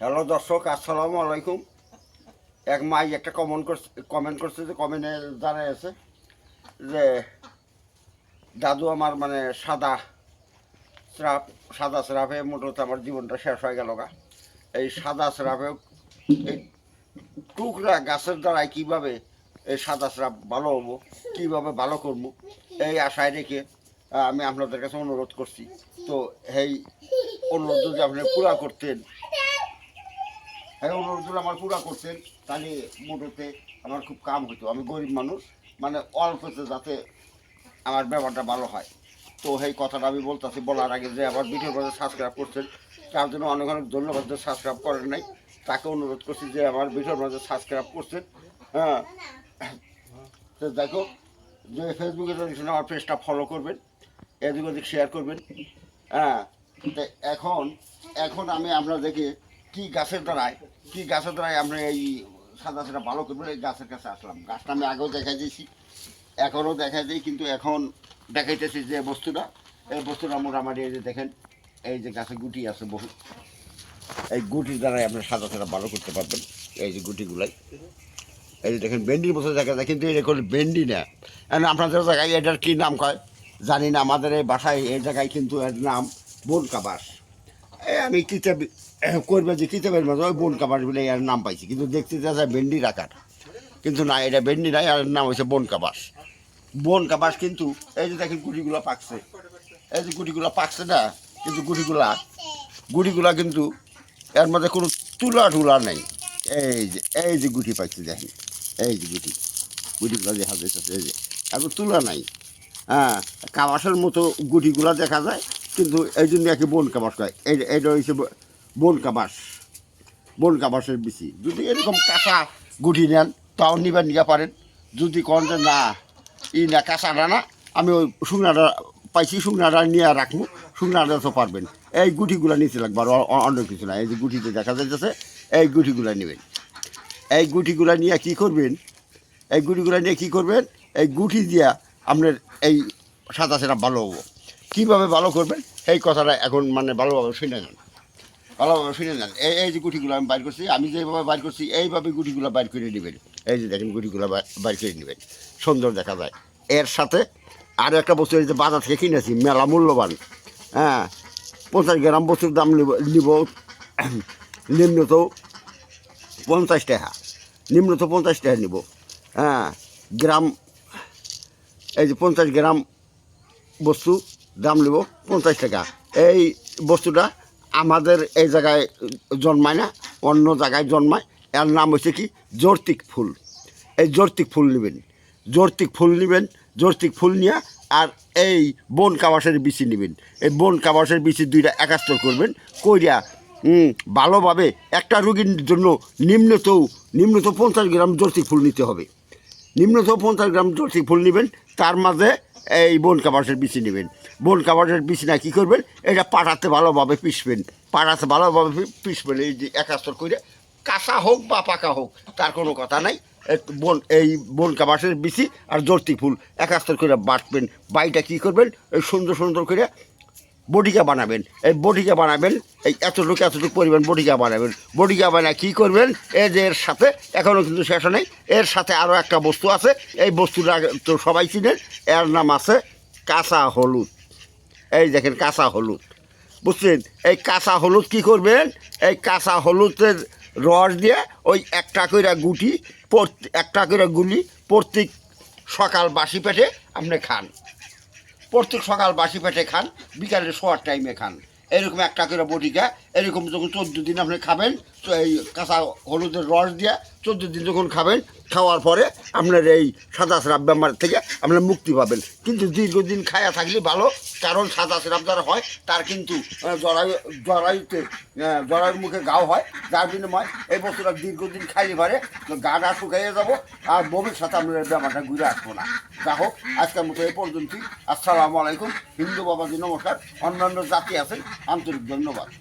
Hello দর্শক, আসসালামু আলাইকুম। এক মাই একটা কমেন্ট করছে যে কমেন্টে জানাই আছে যে দাদু আমার মানে সাদা স্রাফে মোটরতে আমার জীবনটা শেষ হয়ে গেল গা। এই সাদা স্রাফে এই টুকরা গাছের দ্বারাই কীভাবে এই সাদা স্রাফ ভালো হবো, কীভাবে ভালো করবো, এই আশায় রেখে আমি আপনাদের কাছে অনুরোধ করছি। তো এই অনুরোধ যদি আপনি পুরা করতেন, হ্যাঁ অনুরোধগুলো আমার পুরা করতেন, তাহলে মোটোতে আমার খুব কাম হতো। আমি গরিব মানুষ, মানে অল্পতে যাতে আমার ব্যাপারটা ভালো হয়। তো এই কথাটা আমি বলতেছি বলার আগে যে আমার ভিডিওর মধ্যে সাবস্ক্রাইব করছেন তার জন্য অনেক অনেক ধন্যবাদ। যে সাবস্ক্রাইব করেন নাই তাকে অনুরোধ করছি যে আমার ভিডিওর মধ্যে সাবস্ক্রাইব করছেন। হ্যাঁ, তো দেখো যে ফেসবুকে আমার পেজটা ফলো করবেন, এদিক ওদিক শেয়ার করবেন। হ্যাঁ, তো এখন এখন আমি আপনাদেরকে কি গাছের দ্বারাই আমরা এই সাদা সেটা ভালো করবো এই গাছের কাছে আসলাম। গাছটা আমি আগেও দেখা দিয়েছি, এখনও দেখা দিই, কিন্তু এখন দেখাইতেছি যে বস্তুটা, এই বস্তুটা মোটামুটি এই যে দেখেন, এই যে গাছে গুটি আছে বহু, এই গুটির দ্বারাই আপনার সাদা সেটা ভালো করতে পারবেন। এই যে গুটিগুলাই এই যে দেখেন বেন্ডির মতো দেখা যায়, কিন্তু এটা কোনো বেন্ডি না। আপনাদের জায়গায় এটার কী নাম কয় জানি না, আমাদের এই বাসায় এই জায়গায় কিন্তু এর নাম বনকা বাঁশ। আমি কিতাব করবে যে কিতাবের মধ্যে ওই বনকা বাঁশ বলে এর নাম পাইছি, কিন্তু দেখতে যায় ভেন্ডির আকার, কিন্তু না, এটা ভেন্ডি নাই, আর নাম হচ্ছে বনকা বাঁশ। বনকা বাঁশ কিন্তু এই যে দেখেন গুটিগুলো পাকছে, এই যে গুটিগুলো পাকছে না, কিন্তু গুটিগুলা কিন্তু এর মধ্যে কোনো তুলা নেই। এই যে গুটি পাইছে দেখেন, এই যে গুটিগুলো দেখা যাইতেছে, এই যে এত তুলা নাই। হ্যাঁ, কাবাসের মতো গুটিগুলা দেখা যায়, কিন্তু এই জন্য একই বনকা বাঁশ কয়। এইটা হচ্ছে বনকা বাঁশের বিচি। যদি এরকম কাঁচা গুটি নেন তাও নিবার নিয়ে পারেন। যদি কন যে না না কাঁচাটা না, আমি ওই শুকনাটা পাইছি, শুকনাটা নিয়ে রাখবো, শুকনাটা তো পারবেন। এই গুটিগুলো নিতে লাগবে, আর অন্য কিছু না। এই যে গুটিতে দেখা যাইতেছে, এই গুটিগুলো নেবেন। এই গুটিগুলো নিয়ে কী করবেন, এই গুটি দিয়া আপনার এই সাদা সেটা ভালো হবো। কীভাবে ভালো করবেন এই কথাটা এখন মানে ভালোভাবে শুনে নেন। এই যে গুটিগুলো আমি বাইর করছি, আমি যেভাবে বাইর করছি এইভাবে গুটিগুলো বাইর করে নেবেন। এই যে দেখেন গুটিগুলো বাইর করে নেবেন, সুন্দর দেখা যায়। এর সাথে আরও একটা বস্তু এই যে বাজার থেকে কিনেছি, মেলা মূল্যবান। হ্যাঁ, 50 গ্রাম বস্তুর দাম নিব নিম্নত 50 টাকা, নিব। হ্যাঁ, গ্রাম এই যে 50 গ্রাম বস্তু দাম নেব 50 টাকা। এই বস্তুটা আমাদের এই জায়গায় জন্মায় না, অন্য জায়গায় জন্মায়। এর নাম হচ্ছে কি জর্তিক ফুল। এই জর্তিক ফুল নেবেন, জর্তিক ফুল নিয়ে আর এই বন কাবাসের বিচি নেবেন। এই বন কাবাসের বিচি দুইটা একাস্তর করবেন, কইরা ভালোভাবে একটা রোগীর জন্য নিম্নত 50 গ্রাম জর্তিক ফুল নিতে হবে। নিম্নত 50 গ্রাম জর্তিক ফুল নেবেন, তার মাঝে এই বন কাবাসের বিচি নেবেন। বন কাবাসের বিচি না কী করবেন, এটা পাটাতে ভালোভাবে পিষবেন, এই যে একাস্তর করে, কাঁচা হোক বা পাকা হোক তার কোনো কথা নাই। এই বন কাবাসের বিচি আর জর্তিক ফুল একাস্তর করে বাটবেন। বাইটা কী করবেন, এই সুন্দর করে বটিকা বানাবেন। এই বটিকা বানাবেন, এই এতটুকু পরিমাণ বটিকা বানায় কী করবেন, এর সাথে এখনও কিন্তু শেষ নেই, এর সাথে আরও একটা বস্তু আছে। এই বস্তুটা তো সবাই চিনেন, এর নাম আছে কাঁচা হলুদ। এই দেখেন কাঁচা হলুদ, বুঝছেন? এই কাঁচা হলুদ কী করবেন, এই কাঁচা হলুদের রস দিয়ে ওই একটা করে গুলি প্রত্যেক সকাল বাসি পেটে আপনি খান। বিকালে শোয়ার টাইমে খান। এরকম একটা করে বটিকা, এরকম যখন 14 দিন আপনি খাবেন, তো এই কাঁচা হলুদের রস দিয়ে 14 দিন যখন খাবেন, খাওয়ার পরে আপনার এই সাদা স্রাব বেমার থেকে আপনার মুক্তি পাবেন। কিন্তু দীর্ঘদিন খায়া থাকলে ভালো, কারণ সাদা স্রাব যারা হয় তার কিন্তু জরায়ুর মুখে গাও হয়, যার বিনিময় এই বস্তুটা দীর্ঘদিন খাইলে পারে গাটা শুকাইয়ে যাবো, আর ভবিষ্যতে আপনার ব্যাপারটা ঘুরে আসবো না। যা হোক, আজকের মতো এই পর্যন্তই। আসসালামু আলাইকুম। হিন্দু বাবাজি নমস্কার। অন্যান্য জাতি আছেন, আন্তরিক ধন্যবাদ।